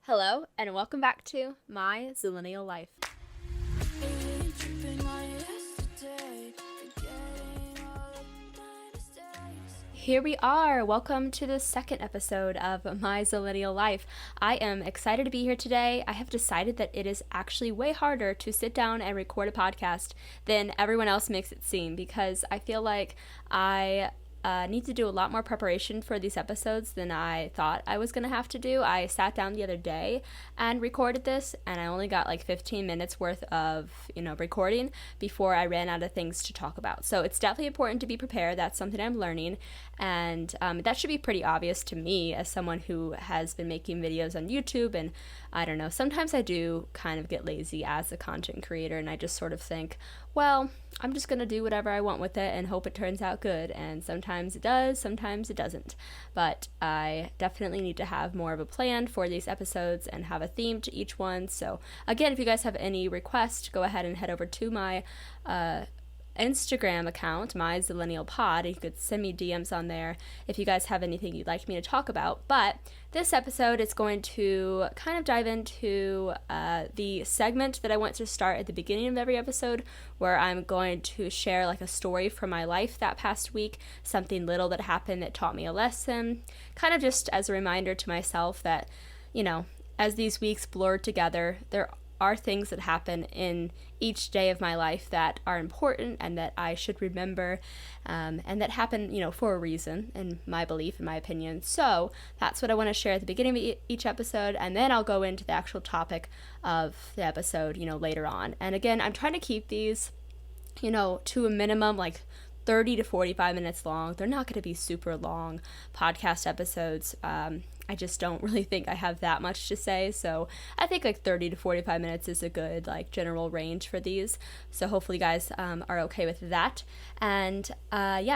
Hello, and welcome back to My Zillennial Life. Here we are. Welcome to the second episode of My Zillennial Life. I am excited to be here today. I have decided that it is actually way harder to sit down and record a podcast than everyone else makes it seem, because I feel like I need to do a lot more preparation for these episodes than I thought I was going to have to do. I sat down the other day and recorded this, and I only got like 15 minutes worth of, recording before I ran out of things to talk about. So it's definitely important to be prepared. That's something I'm learning, and that should be pretty obvious to me as someone who has been making videos on YouTube. And I don't know, sometimes I do kind of get lazy as a content creator, and I just sort of think, well, I'm just going to do whatever I want with it and hope it turns out good. And sometimes it does, sometimes it doesn't. But I definitely need to have more of a plan for these episodes and have a theme to each one. So again, if you guys have any requests, go ahead and head over to my Instagram account, My Zillennial Pod. You could send me DMs on there if you guys have anything you'd like me to talk about. But this episode is going to kind of dive into the segment that I want to start at the beginning of every episode, where I'm going to share like a story from my life that past week, something little that happened that taught me a lesson, kind of just as a reminder to myself that, as these weeks blur together, there are things that happen in each day of my life that are important and that I should remember, and that happen, for a reason, in my belief, in my opinion. So that's what I want to share at the beginning of each episode, and then I'll go into the actual topic of the episode, later on. And again, I'm trying to keep these, to a minimum, like 30 to 45 minutes long. They're not going to be super long podcast episodes. I just don't really think I have that much to say, so I think like 30 to 45 minutes is a good general range for these. So hopefully you guys are okay with that. And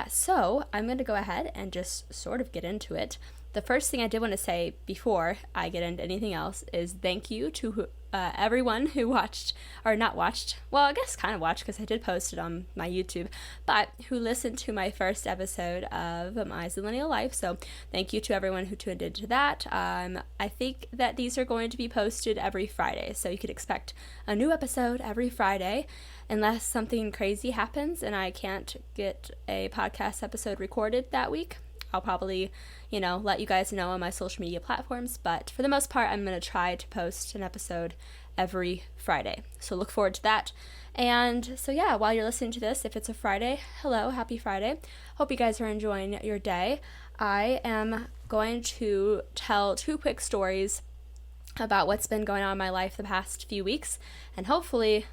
so I'm going to go ahead and just sort of get into it. The first thing I did want to say before I get into anything else is thank you to everyone who watched, or not watched, well, I guess kind of watched because I did post it on my YouTube, but who listened to my first episode of My Zillennial Life. So thank you to everyone who tuned into that. I think that these are going to be posted every Friday, so you could expect a new episode every Friday, unless something crazy happens and I can't get a podcast episode recorded that week. I'll probably, let you guys know on my social media platforms, but for the most part, I'm going to try to post an episode every Friday. So look forward to that. And so while you're listening to this, if it's a Friday, hello, happy Friday. Hope you guys are enjoying your day. I am going to tell 2 quick stories about what's been going on in my life the past few weeks, and hopefully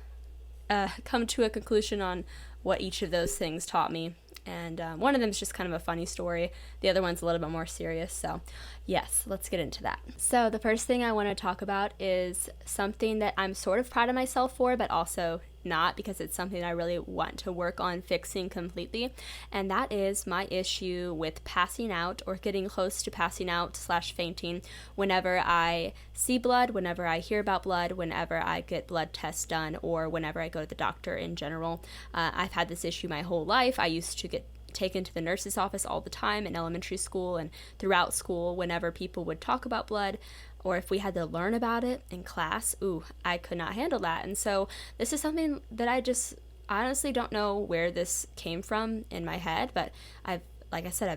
come to a conclusion on what each of those things taught me. And one of them is just kind of a funny story. The other one's a little bit more serious. So yes, let's get into that. So the first thing I want to talk about is something that I'm sort of proud of myself for, but also not, because it's something I really want to work on fixing completely. And that is my issue with passing out, or getting close to passing out / fainting whenever I see blood, whenever I hear about blood, whenever I get blood tests done, or whenever I go to the doctor in general. I've had this issue my whole life. I used to get taken to the nurse's office all the time in elementary school and throughout school whenever people would talk about blood, or if we had to learn about it in class. I could not handle that. And so this is something that I just honestly don't know where this came from in my head, but I've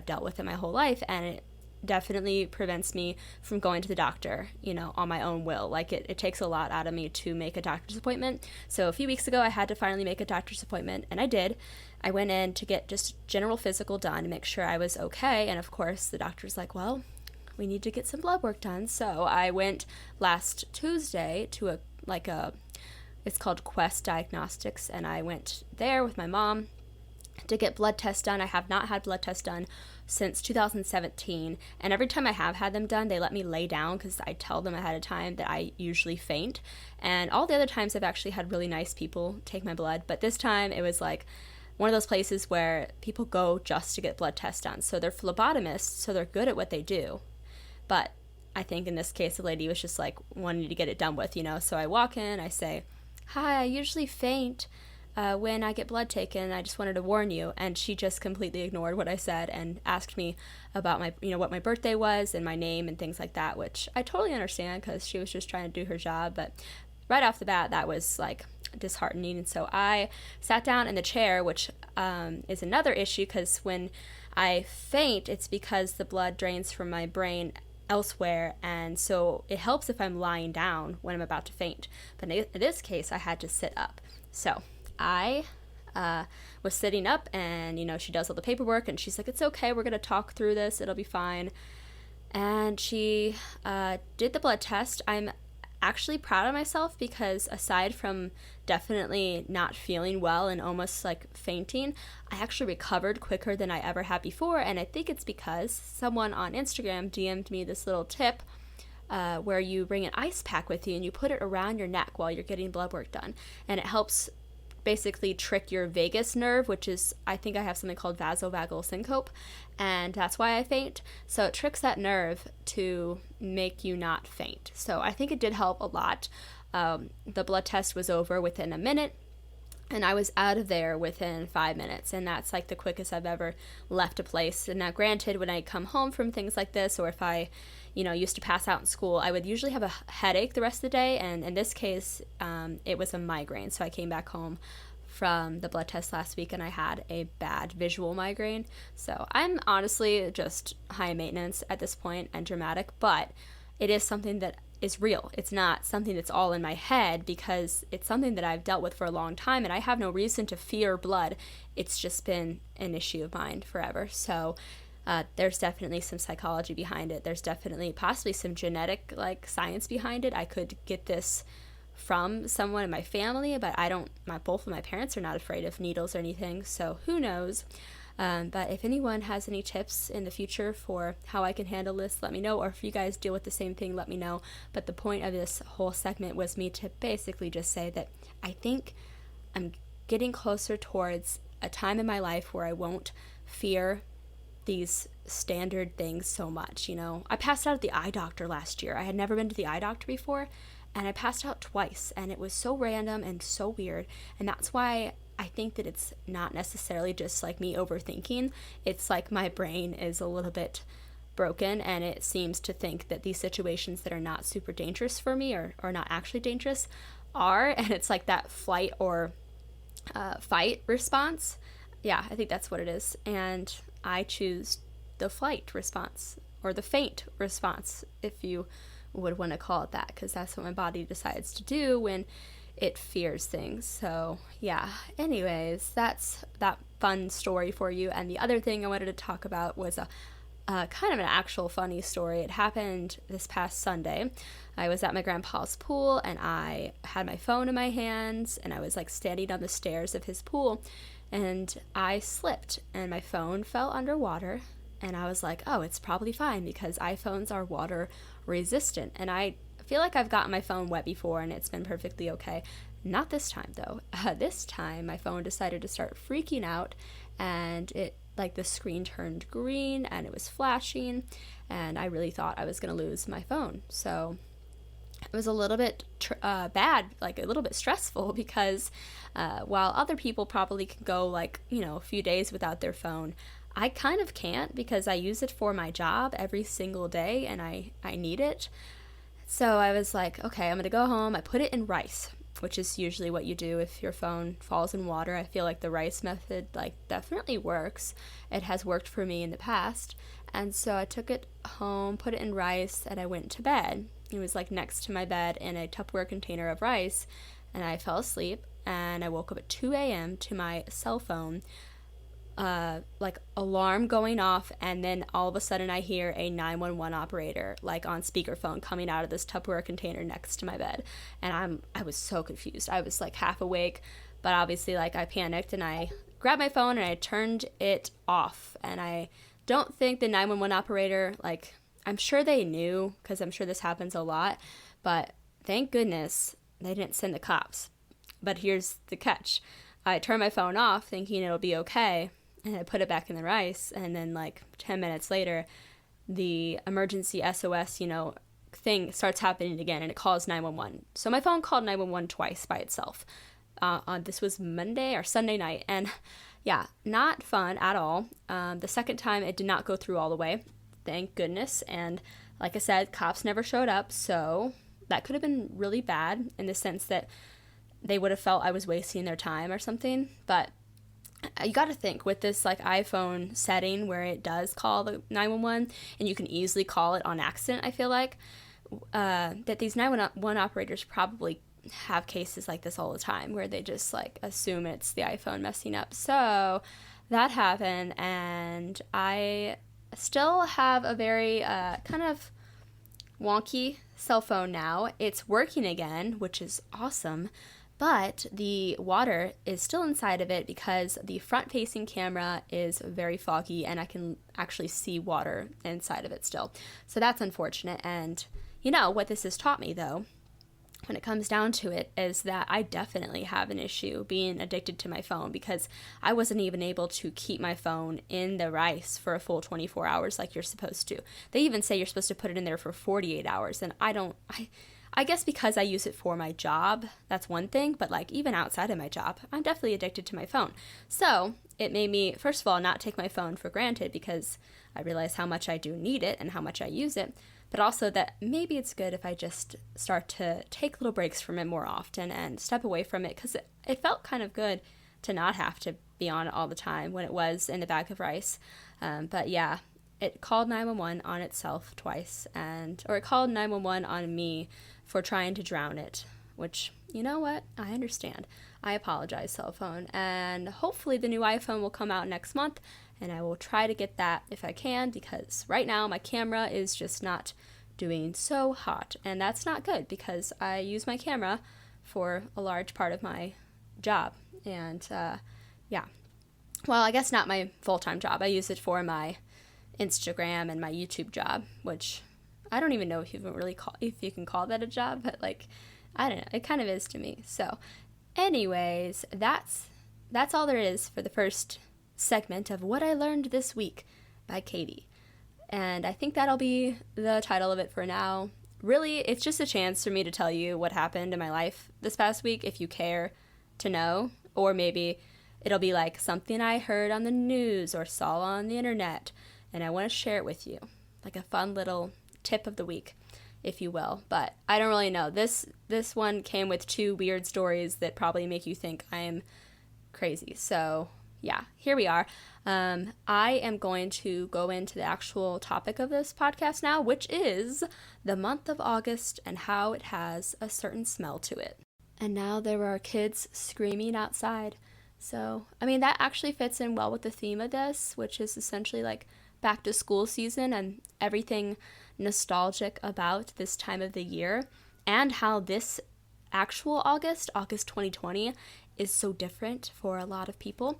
dealt with it my whole life, and it definitely prevents me from going to the doctor, on my own will. It takes a lot out of me to make a doctor's appointment. So a few weeks ago, I had to finally make a doctor's appointment, and I did. I went in to get just general physical done to make sure I was okay. And of course, the doctor's like, well, we need to get some blood work done. So I went last Tuesday to it's called Quest Diagnostics, and I went there with my mom to get blood tests done. I have not had blood tests done since 2017, and every time I have had them done, they let me lay down because I tell them ahead of time that I usually faint. And all the other times I've actually had really nice people take my blood, but this time it was like one of those places where people go just to get blood tests done. So they're phlebotomists, so they're good at what they do. But I think in this case, the lady was just wanting to get it done with, So I walk in, I say, hi, I usually faint. when I get blood taken, I just wanted to warn you. And she just completely ignored what I said and asked me about my, what my birthday was and my name and things like that, which I totally understand because she was just trying to do her job. But right off the bat, that was like disheartening. And so I sat down in the chair, which is another issue because when I faint, it's because the blood drains from my brain elsewhere, and so it helps if I'm lying down when I'm about to faint. But in this case, I had to sit up. So I was sitting up, and she does all the paperwork, and she's like, "It's okay, we're gonna talk through this, it'll be fine." And she did the blood test. I'm actually proud of myself because aside from definitely not feeling well and almost like fainting, I actually recovered quicker than I ever had before. And I think it's because someone on Instagram DM'd me this little tip where you bring an ice pack with you and you put it around your neck while you're getting blood work done, and it helps basically trick your vagus nerve, which is, I think I have something called vasovagal syncope, and that's why I faint. So it tricks that nerve to make you not faint. So I think it did help a lot. The blood test was over within a minute, and I was out of there within 5 minutes, and that's like the quickest I've ever left a place. And now granted, when I come home from things like this, or if I used to pass out in school, I would usually have a headache the rest of the day, and in this case, it was a migraine. So I came back home from the blood test last week, and I had a bad visual migraine. So I'm honestly just high maintenance at this point and dramatic, but it is something that is real. It's not something that's all in my head because it's something that I've dealt with for a long time, and I have no reason to fear blood. It's just been an issue of mine forever. So there's definitely some psychology behind it. There's definitely possibly some genetic science behind it. I could get this from someone in my family, but both of my parents are not afraid of needles or anything, so who knows. But if anyone has any tips in the future for how I can handle this, let me know, or if you guys deal with the same thing, let me know. But the point of this whole segment was me to basically just say that I think I'm getting closer towards a time in my life where I won't fear these standard things so much. I passed out at the eye doctor last year. I had never been to the eye doctor before, and I passed out twice, and it was so random and so weird. And that's why I think that it's not necessarily just like me overthinking. It's like my brain is a little bit broken, and it seems to think that these situations that are not super dangerous for me or not actually dangerous are, and it's like that flight or fight response. Yeah, I think that's what it is. And I choose the flight response, or the faint response, if you would want to call it that, because that's what my body decides to do when it fears things. So yeah, anyways, that's that fun story for you. And the other thing I wanted to talk about was a kind of an actual funny story. It happened this past Sunday. I was at my grandpa's pool, and I had my phone in my hands, and I was standing on the stairs of his pool, and I slipped and my phone fell underwater. And I was like, oh, it's probably fine because iPhones are water resistant. And I feel like I've gotten my phone wet before and it's been perfectly okay. Not this time though. This time my phone decided to start freaking out, and it the screen turned green and it was flashing, and I really thought I was going to lose my phone. So it was a little bit bad, a little bit stressful, because while other people probably can go a few days without their phone, I kind of can't because I use it for my job every single day and I need it. So I was like, okay, I'm going to go home. I put it in rice, which is usually what you do if your phone falls in water. I feel like the rice method definitely works. It has worked for me in the past. And so I took it home, put it in rice, and I went to bed. It was next to my bed in a Tupperware container of rice, and I fell asleep, and I woke up at 2 a.m. to my cell phone alarm going off, and then all of a sudden I hear a 911 operator on speakerphone coming out of this Tupperware container next to my bed. And I was so confused. I was half awake, but obviously I panicked, and I grabbed my phone and I turned it off. And I don't think the 911 operator, I'm sure they knew, because I'm sure this happens a lot, but thank goodness they didn't send the cops. But here's the catch. I turned my phone off thinking it'll be okay, and I put it back in the rice, and then 10 minutes later, the emergency SOS, thing starts happening again, and it calls 911. So my phone called 911 twice by itself. this was Monday or Sunday night, and yeah, not fun at all. The second time it did not go through all the way, thank goodness, and like I said, cops never showed up, so that could have been really bad in the sense that they would have felt I was wasting their time or something. But you got to think, with this like iPhone setting where it does call the 911 and you can easily call it on accident, I feel like that these 911 operators probably have cases like this all the time where they just like assume it's the iPhone messing up. So that happened, and I still have a very kind of wonky cell phone now. It's working again, which is awesome, but the water is still inside of it because the front-facing camera is very foggy and I can actually see water inside of it still. So that's unfortunate. And you know what this has taught me, though, when it comes down to it, is that I definitely have an issue being addicted to my phone, because I wasn't even able to keep my phone in the rice for a full 24 hours like you're supposed to. They even say you're supposed to put it in there for 48 hours, and I guess because I use it for my job, that's one thing, but like even outside of my job, I'm definitely addicted to my phone. So it made me, first of all, not take my phone for granted, because I realize how much I do need it and how much I use it, but also that maybe it's good if I just start to take little breaks from it more often and step away from it, because it felt kind of good to not have to be on it all the time when it was in the bag of rice. But yeah, it called 911 on itself twice, or it called 911 on me for trying to drown it, which, you know what, I understand. I apologize, cell phone, and hopefully the new iPhone will come out next month, and I will try to get that if I can, because right now my camera is just not doing so hot, and that's not good because I use my camera for a large part of my job, and yeah, well, I guess not my full-time job. I use it for my Instagram and my YouTube job, which I don't even know if you can call that a job, but like, I don't know, it kind of is to me. So anyways, that's all there is for the first segment of What I Learned This Week by Katie. And I think that'll be the title of it for now. Really, it's just a chance for me to tell you what happened in my life this past week, if you care to know, or maybe it'll be like something I heard on the news or saw on the internet, and I want to share it with you, like a fun little tip of the week, if you will. But I don't really know. This one came with 2 weird stories that probably make you think I'm crazy. So yeah, here we are. I am going to go into the actual topic of this podcast now, which is the month of August and how it has a certain smell to it. And now there are kids screaming outside. So, I mean, that actually fits in well with the theme of this, which is essentially like back to school season and everything nostalgic about this time of the year, and how this actual August 2020, is so different for a lot of people,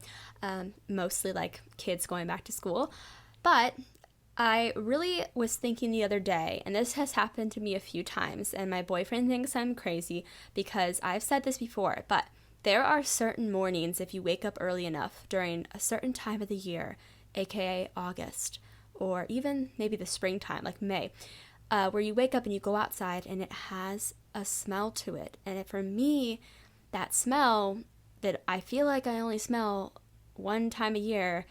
mostly like kids going back to school. But I really was thinking the other day, and this has happened to me a few times, and my boyfriend thinks I'm crazy because I've said this before, but there are certain mornings, if you wake up early enough during a certain time of the year, aka August, or even maybe the springtime, like May, where you wake up and you go outside and it has a smell to it. And for me, that smell that I feel like I only smell one time a year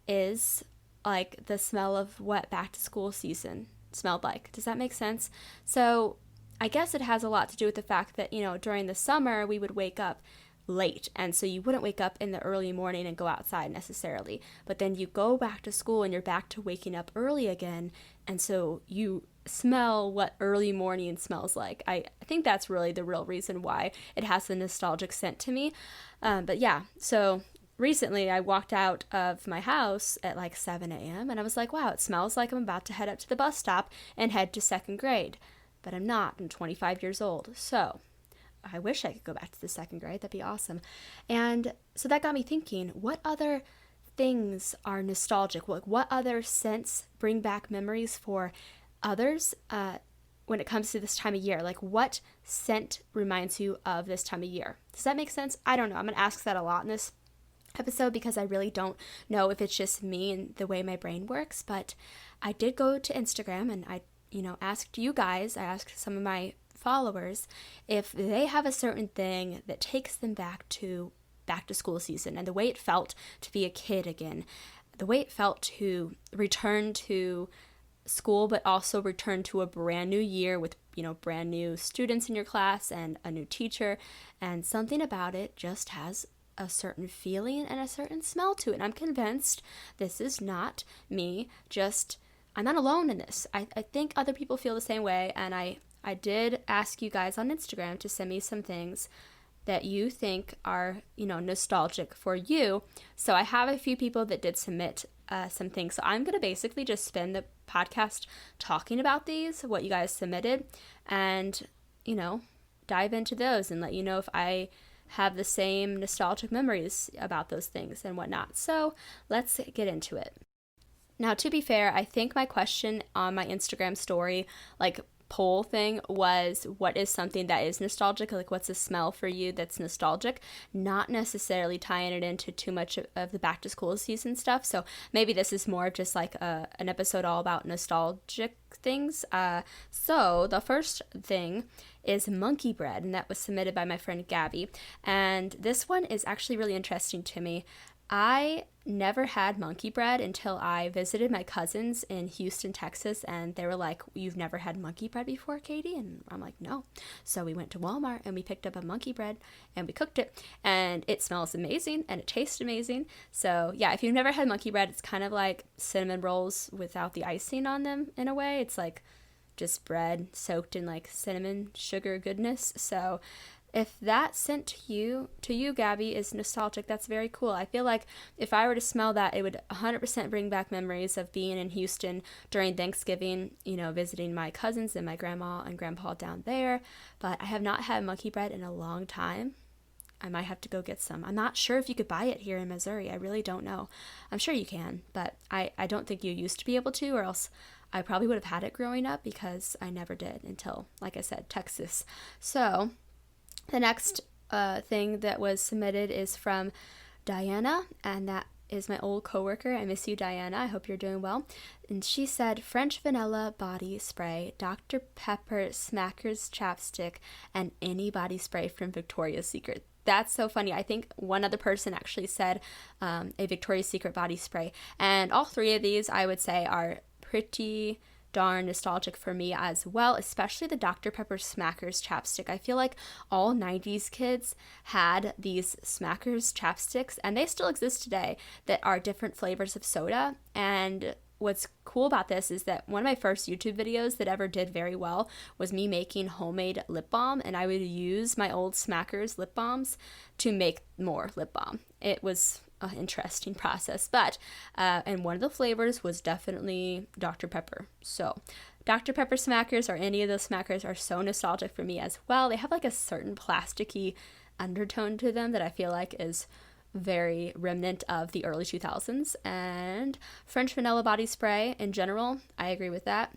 is like the smell of what back to school season smelled like. Does that make sense? So I guess it has a lot to do with the fact that, you know, during the summer we would wake up late, and so you wouldn't wake up in the early morning and go outside necessarily, but then you go back to school and you're back to waking up early again, and so you smell what early morning smells like. I think that's really the real reason why it has the nostalgic scent to me. But yeah, so recently I walked out of my house at like 7 a.m. and I was like, wow, it smells like I'm about to head up to the bus stop and head to second grade, but I'm not. I'm 25 years old, so I wish I could go back to the second grade. That'd be awesome. And so that got me thinking, what other things are nostalgic? What other scents bring back memories for others when it comes to this time of year? Like, what scent reminds you of this time of year? Does that make sense? I don't know. I'm going to ask that a lot in this episode because I really don't know if it's just me and the way my brain works. But I did go to Instagram and I asked you guys, I asked some of my followers if they have a certain thing that takes them back to school season and the way it felt to be a kid again, the way it felt to return to school, but also return to a brand new year with, brand new students in your class and a new teacher. And something about it just has a certain feeling and a certain smell to it. And I'm convinced this is not me, I'm not alone in this. I think other people feel the same way. And I did ask you guys on Instagram to send me some things that you think are, nostalgic for you. So I have a few people that did submit some things. So I'm going to basically just spend the podcast talking about these, what you guys submitted, and, dive into those and let you know if I have the same nostalgic memories about those things and whatnot. So let's get into it. Now, to be fair, I think my question on my Instagram story, poll thing, was what is something that is nostalgic, what's a smell for you that's nostalgic, not necessarily tying it into too much of the back to school season stuff. So maybe this is more of just an episode all about nostalgic things. So the first thing is monkey bread, and that was submitted by my friend Gabby, and this one is actually really interesting to me. I never had monkey bread until I visited my cousins in Houston, Texas, and they were like, "You've never had monkey bread before, Katie?" And I'm like, "No." So we went to Walmart and we picked up a monkey bread and we cooked it, and it smells amazing and it tastes amazing. So yeah, if you've never had monkey bread, it's kind of like cinnamon rolls without the icing on them in a way. It's like just bread soaked in cinnamon sugar goodness. So if that sent to you, Gabby, is nostalgic, that's very cool. I feel like if I were to smell that, it would 100% bring back memories of being in Houston during Thanksgiving, visiting my cousins and my grandma and grandpa down there. But I have not had monkey bread in a long time. I might have to go get some. I'm not sure if you could buy it here in Missouri. I really don't know. I'm sure you can, but I don't think you used to be able to, or else I probably would have had it growing up, because I never did until, like I said, Texas. So the next thing that was submitted is from Diana, and that is my old coworker. I miss you, Diana. I hope you're doing well. And she said French vanilla body spray, Dr. Pepper Smackers chapstick, and any body spray from Victoria's Secret. That's so funny. I think one other person actually said a Victoria's Secret body spray. And all three of these, I would say, are pretty darn nostalgic for me as well, especially the Dr. Pepper Smackers chapstick. I feel like all 90s kids had these Smackers chapsticks, and they still exist today, that are different flavors of soda. And what's cool about this is that one of my first YouTube videos that ever did very well was me making homemade lip balm, and I would use my old Smackers lip balms to make more lip balm. It was an interesting process, but and one of the flavors was definitely Dr. Pepper. So Dr. Pepper Smackers, or any of those Smackers, are so nostalgic for me as well. They have a certain plasticky undertone to them that I feel like is very remnant of the early 2000s. And French vanilla body spray in general, I agree with that.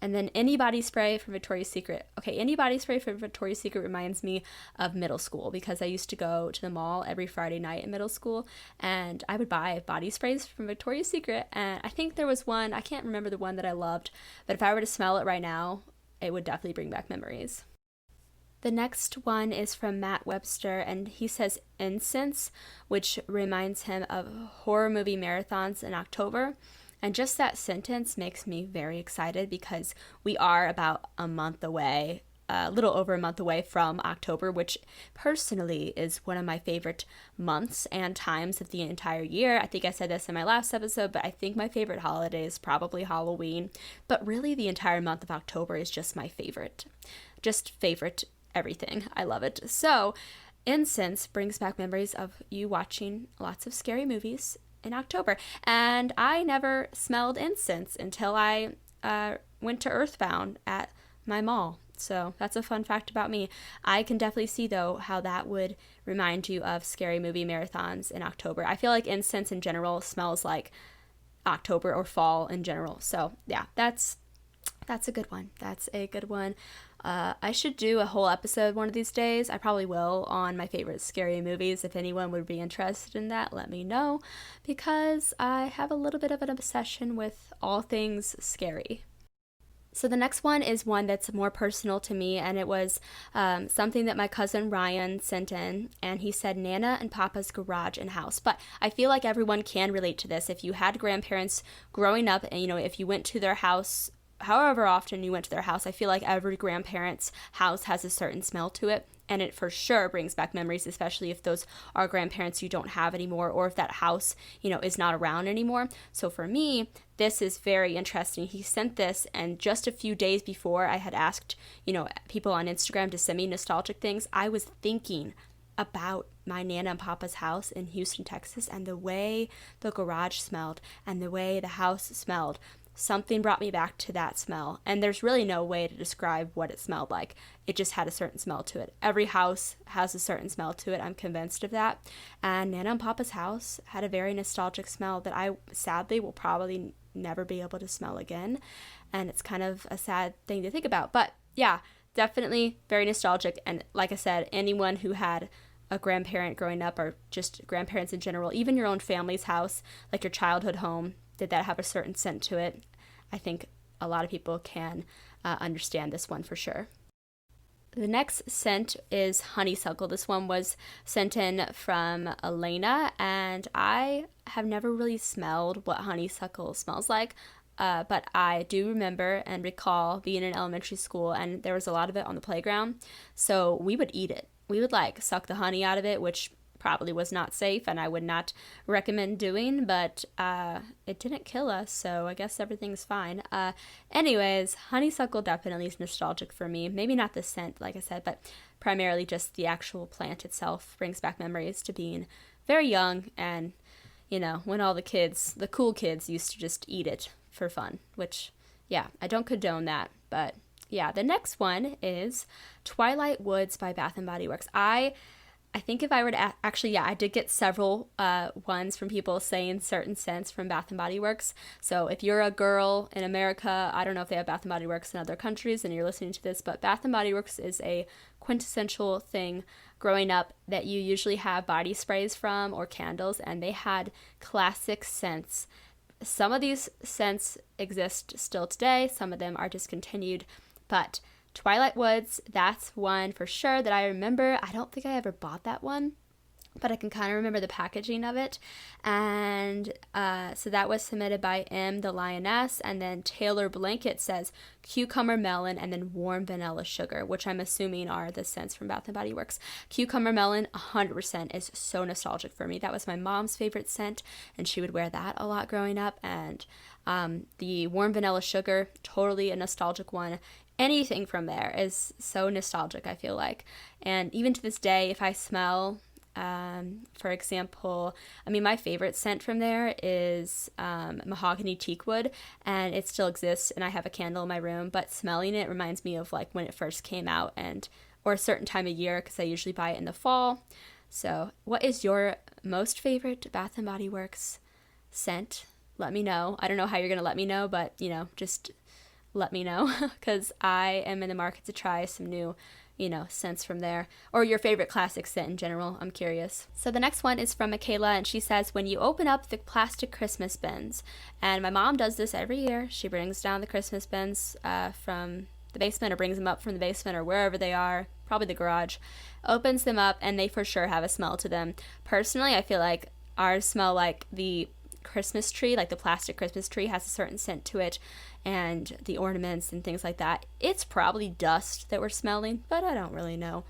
And then any body spray from Victoria's Secret. Okay, any body spray from Victoria's Secret reminds me of middle school, because I used to go to the mall every Friday night in middle school, and I would buy body sprays from Victoria's Secret. And I think there was one, I can't remember the one that I loved, but if I were to smell it right now, it would definitely bring back memories. The next one is from Matt Webster, and he says incense, which reminds him of horror movie marathons in October. And just that sentence makes me very excited, because we are about a month away, a little over a month away from October, which personally is one of my favorite months and times of the entire year. I think I said this in my last episode, but I think my favorite holiday is probably Halloween. But really, the entire month of October is just my favorite. Just favorite everything. I love it. So incense brings back memories of you watching lots of scary movies in October, and I never smelled incense until I went to Earthbound at my mall. So that's a fun fact about me. I can definitely see, though, how that would remind you of scary movie marathons in October. I feel like incense in general smells like October or fall in general. So yeah, that's a good one. That's a good one. I should do a whole episode one of these days. I probably will, on my favorite scary movies. If anyone would be interested in that, let me know, because I have a little bit of an obsession with all things scary. So the next one is one that's more personal to me, and it was something that my cousin Ryan sent in, and he said Nana and Papa's garage and house. But I feel like everyone can relate to this. If you had grandparents growing up, and if you went to their house, however often you went to their house, I feel like every grandparent's house has a certain smell to it. And it for sure brings back memories, especially if those are grandparents you don't have anymore, or if that house, is not around anymore. So for me, this is very interesting. He sent this, and just a few days before I had asked, people on Instagram to send me nostalgic things, I was thinking about my Nana and Papa's house in Houston, Texas, and the way the garage smelled and the way the house smelled. Something brought me back to that smell, and there's really no way to describe what it smelled like. It just had a certain smell to it. Every house has a certain smell to it. I'm convinced of that. And Nana and Papa's house had a very nostalgic smell that I sadly will probably never be able to smell again, and it's kind of a sad thing to think about. But yeah, definitely very nostalgic. And like I said, anyone who had a grandparent growing up, or just grandparents in general, even your own family's house, like your childhood home, did that have a certain scent to it? I think a lot of people can understand this one for sure. The next scent is honeysuckle. This one was sent in from Elena, and I have never really smelled what honeysuckle smells like, but I do remember and recall being in elementary school, and there was a lot of it on the playground, so we would eat it. We would suck the honey out of it, which probably was not safe and I would not recommend doing, but it didn't kill us, so I guess everything's fine. Anyways, honeysuckle definitely is nostalgic for me. Maybe not the scent, like I said, but primarily just the actual plant itself brings back memories to being very young, and when all the cool kids used to just eat it for fun, which, yeah, I don't condone that, but yeah. The next one is Twilight Woods by Bath & Body Works. I think if I were to I did get several ones from people saying certain scents from Bath & Body Works. So if you're a girl in America, I don't know if they have Bath & Body Works in other countries and you're listening to this, but Bath & Body Works is a quintessential thing growing up that you usually have body sprays from or candles, and they had classic scents. Some of these scents exist still today, some of them are discontinued, but Twilight Woods, that's one for sure that I remember. I don't think I ever bought that one, but I can kind of remember the packaging of it. And so that was submitted by M, the Lioness, and then Taylor Blanket says cucumber melon and then warm vanilla sugar, which I'm assuming are the scents from Bath & Body Works. Cucumber melon 100% is so nostalgic for me. That was my mom's favorite scent, and she would wear that a lot growing up. And the warm vanilla sugar, totally a nostalgic one. Anything from there is so nostalgic, I feel like. And even to this day, if I smell, for example, my favorite scent from there is mahogany teakwood, and it still exists, and I have a candle in my room, but smelling it reminds me of when it first came out, or a certain time of year, because I usually buy it in the fall. So what is your most favorite Bath & Body Works scent? Let me know. I don't know how you're going to let me know, but, just let me know, because I am in the market to try some new, scents from there, or your favorite classic scent in general. I'm curious. So the next one is from Michaela, and she says, when you open up the plastic Christmas bins, and my mom does this every year, she brings down the Christmas bins from the basement, or brings them up from the basement, or wherever they are, probably the garage, opens them up, and they for sure have a smell to them. Personally, I feel like ours smell like the Christmas tree, like the plastic Christmas tree has a certain scent to it, and the ornaments and things like that. It's probably dust that we're smelling, but I don't really know.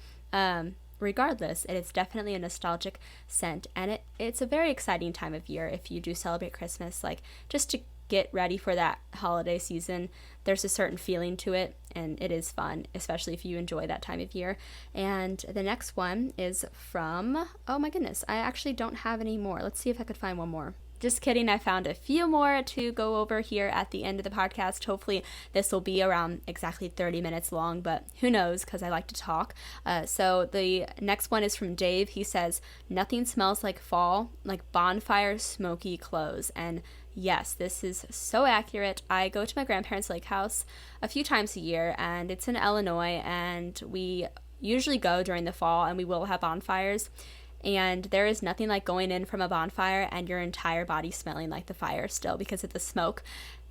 Regardless, it is definitely a nostalgic scent, and it's a very exciting time of year if you do celebrate Christmas, just to get ready for that holiday season. There's a certain feeling to it, and it is fun, especially if you enjoy that time of year. And the next one is from, oh my goodness, I actually don't have any more. Let's see if I could find one more. Just kidding, I found a few more to go over here at the end of the podcast. Hopefully this will be around exactly 30 minutes long, but who knows, because I like to talk. So the next one is from Dave. He says, nothing smells like fall, like bonfire smoky clothes. And yes, this is so accurate. I go to my grandparents' lake house a few times a year, and it's in Illinois, and we usually go during the fall, and we will have bonfires. And there is nothing like going in from a bonfire and your entire body smelling like the fire still because of the smoke.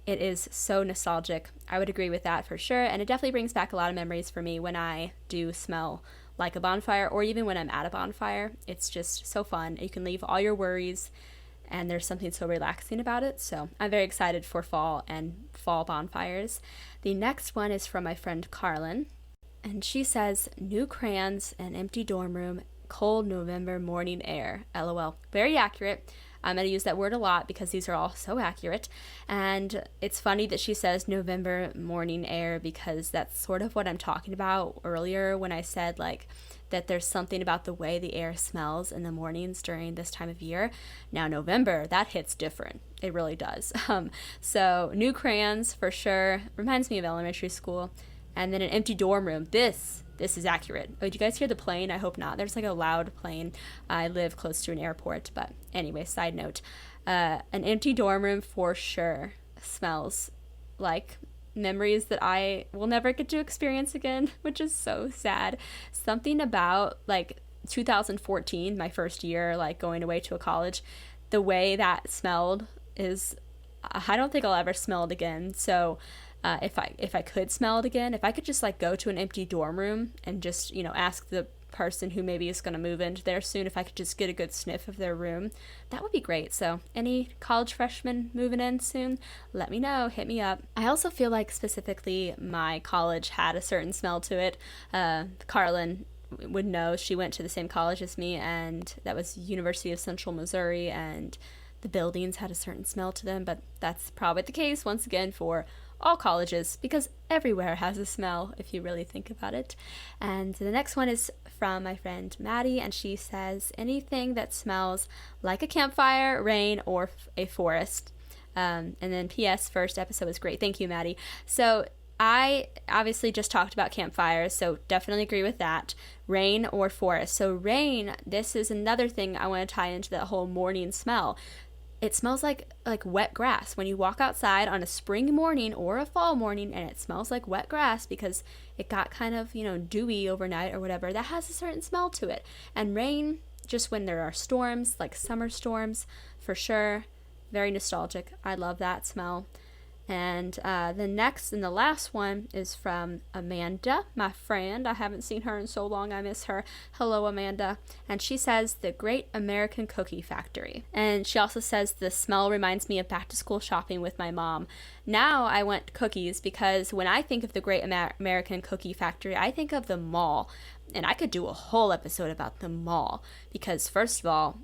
it is so nostalgic. I would agree with that for sure. And it definitely brings back a lot of memories for me when I do smell like a bonfire, or even when I'm at a bonfire. It's just so fun. You can leave all your worries, and there's something so relaxing about it. So I'm very excited for fall and fall bonfires. The next one is from my friend Carlin, and she says, new crayons, an empty dorm room, cold November morning air. LOL. Very accurate. I'm going to use that word a lot because these are all so accurate. And it's funny that she says November morning air, because that's sort of what I'm talking about earlier when I said like that there's something about the way the air smells in the mornings during this time of year. Now November, that hits different. It really does. So new crayons for sure. Reminds me of elementary school. And then an empty dorm room. This is accurate. Oh, did you guys hear the plane? I hope not. There's like a loud plane. I live close to an airport, but anyway, side note. An empty dorm room for sure smells like memories that I will never get to experience again, which is so sad. Something about like 2014, my first year, like going away to a college, the way that smelled is, I don't think I'll ever smell it again. So if I could smell it again, if I could just like go to an empty dorm room and just, you know, ask the person who maybe is going to move into there soon if I could just get a good sniff of their room, that would be great. So any college freshmen moving in soon, let me know, hit me up. I also feel like specifically my college had a certain smell to it. Carlin would know, she went to the same college as me, and that was University of Central Missouri, and the buildings had a certain smell to them, but that's probably the case once again for all colleges, because everywhere has a smell if you really think about it. And the next one is from my friend Maddie, and she says anything that smells like a campfire, rain, or a forest. And then P.S. first episode was great. Thank you, Maddie. So I obviously just talked about campfires, so definitely agree with that. Rain or forest. So rain, this is another thing I want to tie into that whole morning smell. It smells like wet grass when you walk outside on a spring morning or a fall morning, and it smells like wet grass because it got kind of, you know, dewy overnight or whatever. That has a certain smell to it. And rain, just when there are storms, like summer storms, for sure, very nostalgic. I love that smell. And the next and the last one is from Amanda, my friend. I haven't seen her in so long. I miss her. Hello, Amanda. And she says, the Great American Cookie Factory. And she also says, the smell reminds me of back to school shopping with my mom. Now I want cookies, because when I think of the Great American Cookie Factory, I think of the mall. And I could do a whole episode about the mall, because first of all,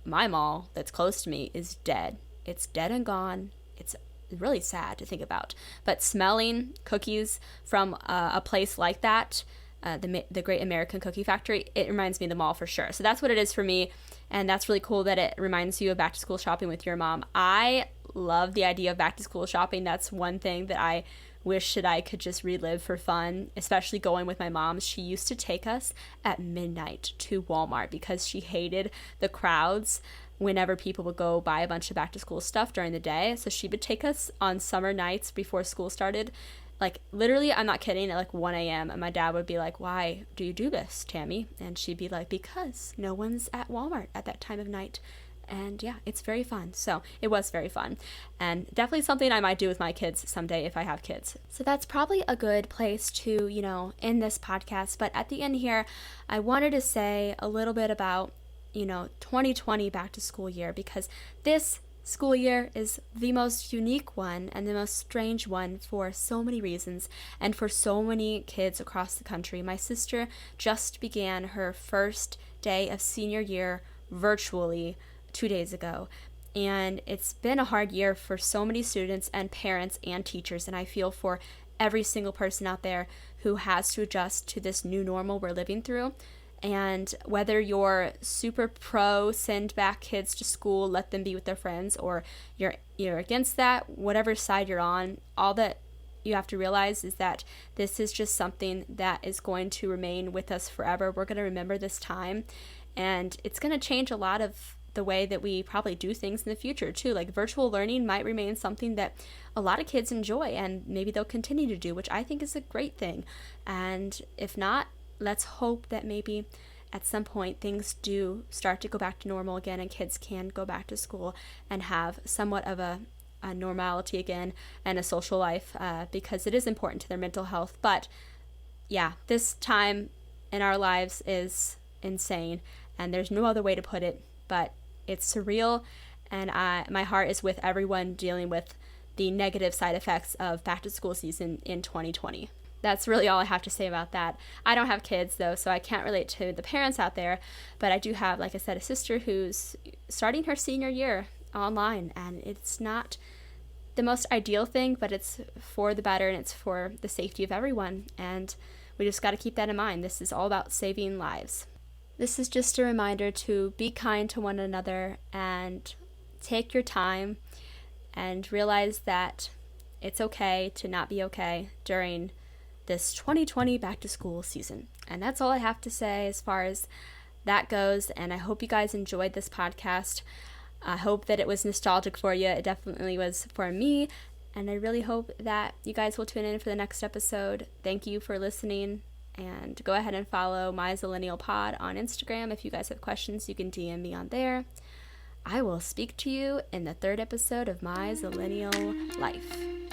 my mall that's close to me is dead. It's dead and gone. It's really sad to think about, but smelling cookies from a place like that, the Great American Cookie Factory, it reminds me of the mall for sure. So that's what it is for me, and that's really cool that it reminds you of back to school shopping with your mom. I love the idea of back to school shopping. That's one thing that I wish that I could just relive for fun, especially going with my mom. She used to take us at midnight to Walmart because she hated the crowds whenever people would go buy a bunch of back to school stuff during the day. So she would take us on summer nights before school started, like literally, I'm not kidding, at like 1 a.m. And my dad would be like, why do you do this, Tammy? And she'd be like, because no one's at Walmart at that time of night. And yeah, it's very fun. So it was very fun, and definitely something I might do with my kids someday if I have kids. So that's probably a good place to, you know, end this podcast. But at the end here, I wanted to say a little bit about, 2020 back to school year, because this school year is the most unique one and the most strange one for so many reasons, and for so many kids across the country. My sister just began her first day of senior year virtually 2 days ago, and it's been a hard year for so many students and parents and teachers, and I feel for every single person out there who has to adjust to this new normal we're living through. And whether you're super pro send back kids to school, let them be with their friends, or you're against that, whatever side you're on, all that you have to realize is that this is just something that is going to remain with us forever. We're going to remember this time, and it's going to change a lot of the way that we probably do things in the future too. Like virtual learning might remain something that a lot of kids enjoy, and maybe they'll continue to do, which I think is a great thing. And if not, let's hope that maybe at some point things do start to go back to normal again, and kids can go back to school and have somewhat of a a normality again and a social life, because it is important to their mental health. But yeah, this time in our lives is insane, and there's no other way to put it, but it's surreal, and my heart is with everyone dealing with the negative side effects of back to school season in 2020. That's really all I have to say about that. I don't have kids though, so I can't relate to the parents out there, but I do have, like I said, a sister who's starting her senior year online, and it's not the most ideal thing, but it's for the better and it's for the safety of everyone, and we just got to keep that in mind. This is all about saving lives. This is just a reminder to be kind to one another and take your time and realize that it's okay to not be okay during this 2020 back to school season. And that's all I have to say as far as that goes, and I hope you guys enjoyed this podcast. I hope that it was nostalgic for you. It definitely was for me, and I really hope that you guys will tune in for the next episode. Thank you for listening, and go ahead and follow My Zillennial Pod on Instagram. If you guys have questions, you can DM me on there. I will speak to you in the third episode of My Zillennial Life.